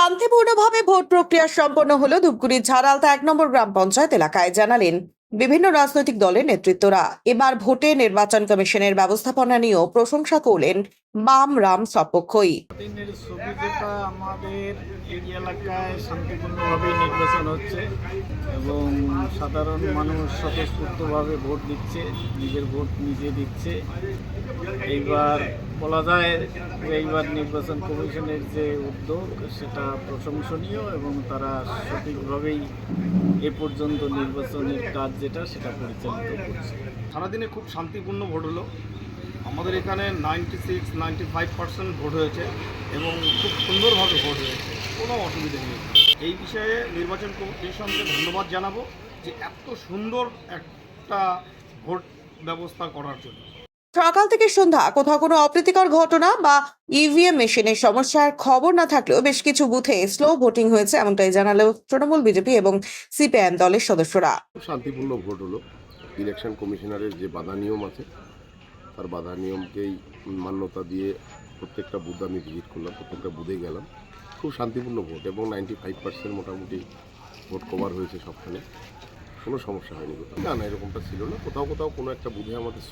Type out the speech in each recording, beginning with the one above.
শান্তিপূর্ণভাবে ভোট প্রক্রিয়া সম্পন্ন হলো ধূপগুড়ির ঝাড়ালতা ১ নম্বর গ্রাম পঞ্চায়েত এলাকায়, জানালেন বিভিন্ন রাজনৈতিক দলের নেতৃত্বরা। এবার ভোটে নির্বাচন কমিশনের ব্যবস্থাপনা নিয়েও প্রশংসা করলেন বাম রাম সপক্ষই। দিনের ছবি যেটা আমাদের এই এলাকায় শান্তিপূর্ণভাবে নির্বাচন হচ্ছে এবং সাধারণ মানুষ স্বতঃস্ফূর্তভাবে ভোট দিচ্ছে, নিজের ভোট নিজে দিচ্ছে। এইবার বলা যায় যে এইবার নির্বাচন কমিশনের যে উদ্যোগ সেটা প্রশংসনীয় এবং তারা সঠিকভাবেই এ পর্যন্ত নির্বাচনের কাজ যেটা সেটা পরিচালিত করছে। সারাদিনে খুব শান্তিপূর্ণ ভোট হলো। আমাদের এখানে 96-95% ভোট হয়েছে এবং খুব সুন্দরভাবে ভোট হয়েছে, কোনো অসুবিধা নেই। এই বিষয়ে নির্বাচন কমিশনকে ধন্যবাদ জানাবো যে এত সুন্দর একটা ভোট ব্যবস্থা করার জন্য। সকাল থেকে সন্ধ্যা কোথাও কোনো অপ্রীতিকর ঘটনা বা ইভিএম মেশিনের সমস্যার খবর না থাকলেও বেশ কিছু বুথে স্লো ভোটিং হয়েছে, এমনটাই জানালো তৃণমূল, বিজেপি এবং সিপিআইএম দলের সদস্যরা। শান্তিপূর্ণ ভোট হলো। ইলেকশন কমিশনারের যে বাধা নিয়ম আছে তার বাধা নিয়মকেই মান্যতা দিয়ে প্রত্যেকটা বুথ আমি ভিজিট করলাম, প্রত্যেকটা বুথে গেলাম। খুব শান্তিপূর্ণ ভোট এবং 95% মোটামুটি ভোট কভার হয়েছে সবখানে, কোনো সমস্যা হয়নি কোথাও। না, এরকমটা ছিল না। কোথাও কোথাও কোনো একটা বুথে আমাদের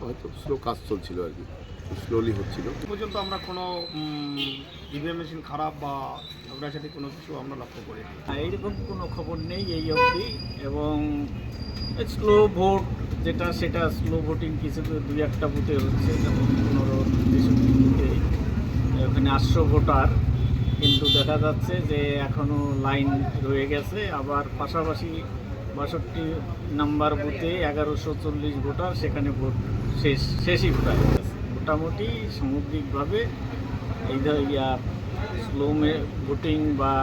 হয়তো স্লো কাজ চলছিল আর কি, স্লোলি হচ্ছিল। এ পর্যন্ত আমরা কোনো ইভিএম মেশিন খারাপ বা ঝগড়াঝাটি কোনো কিছু আমরা লক্ষ্য করিনি। এইরকম কোনো খবর নেই এই অবধি, এবং স্লো ভোট যেটা সেটা স্লো ভোটিং কিছু দুই একটা বুথে হচ্ছে, যেমন 15-63 বুথে ওখানে 800 ভোটার, কিন্তু দেখা যাচ্ছে যে এখনও লাইন রয়ে গেছে। আবার পাশাপাশি 62 নাম্বার বুথে 1140 ভোটার, সেখানে ভোট শেষই ভোটার হয়ে গেছে। মোটামুটি সামগ্রিকভাবে এই স্লো ভোটিং বা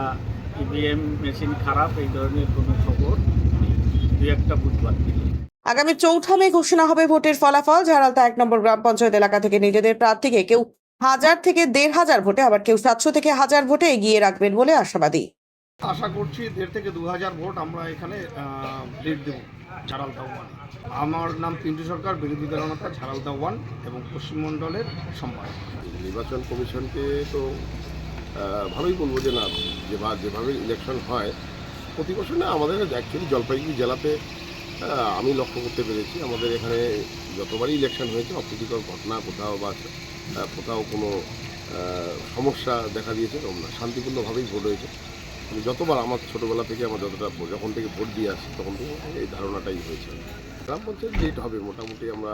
ইভিএম মেশিন খারাপ এই ধরনের কোনো খবর নেই, দুই একটা বুথ বাদ দিলে। আগামী 4 মে ঘোষণা হবে ভোটের ফলাফল। ঝাড়ালতা 1 নম্বর গ্রাম পঞ্চায়েত এলাকা থেকে নিজেদের প্রার্থীকে কেউ 1000 থেকে 1500 ভোটে, আবার কেউ 700 থেকে 1000 ভোটে এগিয়ে রাখবেন বলে আশাবাদী। আশা করছি 1,500 থেকে 2,000 ভোট আমরা এখানে লিড দেব ঝাড়ালতা 1। আমার নাম পিন্টু সরকার, বিরোধী দলনেতা ঝাড়ালতা 1 এবং পশ্চিমমণ্ডলের সম্পাদক। নির্বাচন কমিশনকে তো ভালোই বলবো যে না, যেভাবে ইলেকশন হয় প্রতি বছর না, আমাদের অ্যাকচুয়ালি জলপাইগুড়ি জেলাতে আমি লক্ষ্য করতে পেরেছি আমাদের এখানে যতবারই ইলেকশন হয়েছে অপ্রীতিকর ঘটনা কোথাও কোনো সমস্যা দেখা দিয়েছে এরকম না, শান্তিপূর্ণভাবেই ভোট হয়েছে। যতবার আমার ছোটোবেলা থেকে আমার যখন থেকে ভোট দিয়ে আসছি তখন থেকে এই ধারণাটাই হয়েছে। গ্রাম পঞ্চায়েত লিড হবে মোটামুটি, আমরা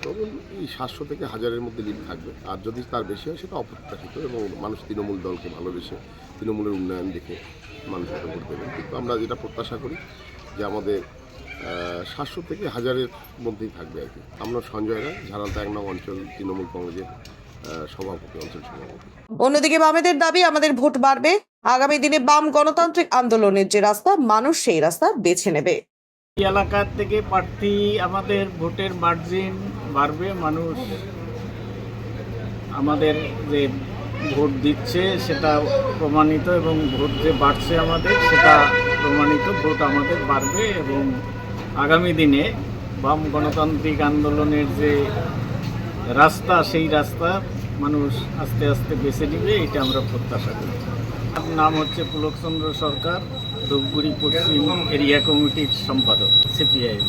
ধরুন এই 700 থেকে 1000-এর মধ্যে লিড থাকবে। আর যদি তার বেশি হয় সেটা অপ্রত্যাশিত, এবং মানুষ তৃণমূল দলকে ভালোবেসে তৃণমূলের উন্নয়ন দেখে মানুষ এটা ভোট দেবেন। কিন্তু আমরা যেটা প্রত্যাশা করি যে আমাদের 700 থেকে 1000-এর মধ্যেই থাকবে আর কি। আমরা সঞ্জয় রায়, ঝাড়ালতা 1 নং অঞ্চল তৃণমূল কংগ্রেসের সভাপতি, অঞ্চল সভাপতি। অন্যদিকে বামেদের দাবি, আমাদের ভোট বাড়বে। আগামী দিনে বাম গণতান্ত্রিক আন্দোলনের যে রাস্তা, মানুষ সেই রাস্তা বেছে নেবে। এই এলাকার থেকে প্রার্থী আমাদের ভোটের মার্জিন বাড়বে, মানুষ আমাদের যে ভোট দিচ্ছে সেটা প্রমাণিত, এবং ভোট যে বাড়ছে আমাদের সেটা প্রমাণিত। ভোট আমাদের বাড়বে এবং আগামী দিনে বাম গণতান্ত্রিক আন্দোলনের যে রাস্তা সেই রাস্তা মানুষ আস্তে আস্তে বেছে নেবে, এটা আমরা প্রত্যাশা করি। নাম হচ্ছে পুলকচন্দ্র সরকার, ধূপগুড়ি পশ্চিম এরিয়া কমিটির সম্পাদক, সিপিআইএম।